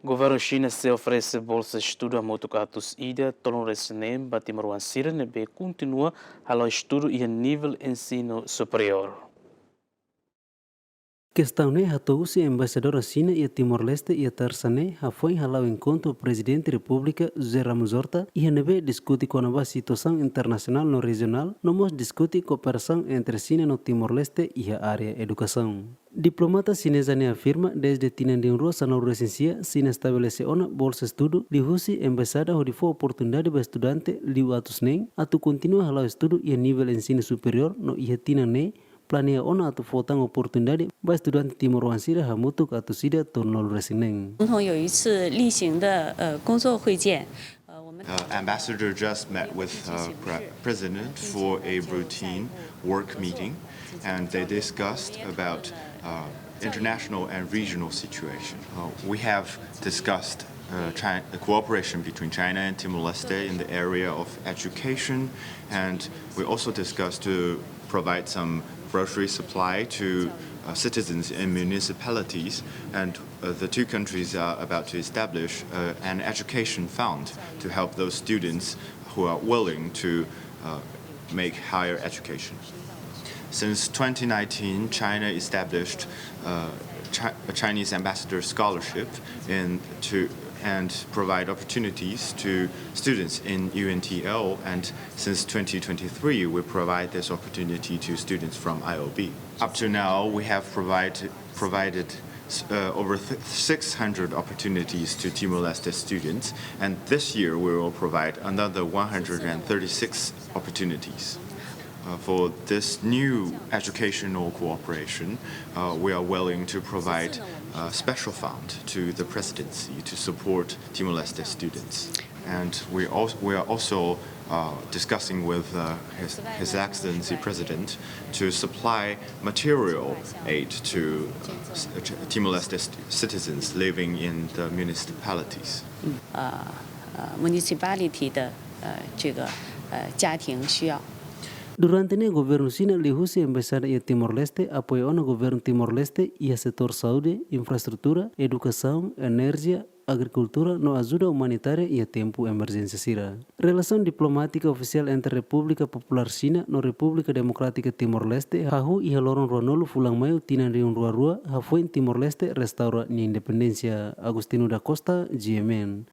Governu Xina se oferese bolsa estudu hamutuk ida tolong resinem timoroan sira neebé kontinua hala'o estudu e nível Ensinu Superiór. Questão né hatousi embaixadora China e Timor-Leste e Tarsane foi hala'o encontro presidente República José Ramos Horta e neebé discute com a situação internacional no regional, nomos discute cooperação entre China no Timor-Leste e a área educação. Diplomata chinesa afirma desde tinanding rua sana resensia China estabelece ona bolsa estudo di husi embaixada ho difo oportunidade ba estudante liu atus neng atu continua hala'o estudo e nível ensino superior no ia tinane planea ona atu fotang oportunidade ba estudante timoroan sira hamutuk atu sida tonol resineng. Ambassador just met with President for a routine work meeting, and they discussed about international and regional situation. We have discussed the cooperation between China and Timor-Leste in the area of education, and we also discussed to provide some grocery supply to citizens in municipalities, and the two countries are about to establish an education fund to help those students who are willing to make higher education. Since 2019, China established a Chinese ambassador scholarship and provide opportunities to students in UNTL, and since 2023 we provide this opportunity to students from IOB. Up to now we have provided over 600 opportunities to Timor-Leste students, and this year we will provide another 136 opportunities. For this new educational cooperation, we are willing to provide a special fund to the presidency to support Timor-Leste students. And we are also discussing with His Excellency President to supply material aid to Timor-Leste citizens living in the municipalities. Municipality 的这个家庭需要。 Durante ne Governu Xina lihusi embaixada e Timor-Leste apoia ona Governu Timor-Leste e a setor saúde, infraestrutura, educação, energia, agricultura no ajuda humanitária e a tempo emergência sira. Relação diplomática oficial entre República Popular China no República Democrática Timor-Leste hahu e haloron ruanolo fulang maio tinan riun rua-rua hafoi Timor-Leste restaura ni independência. Agustino da Costa, GMN.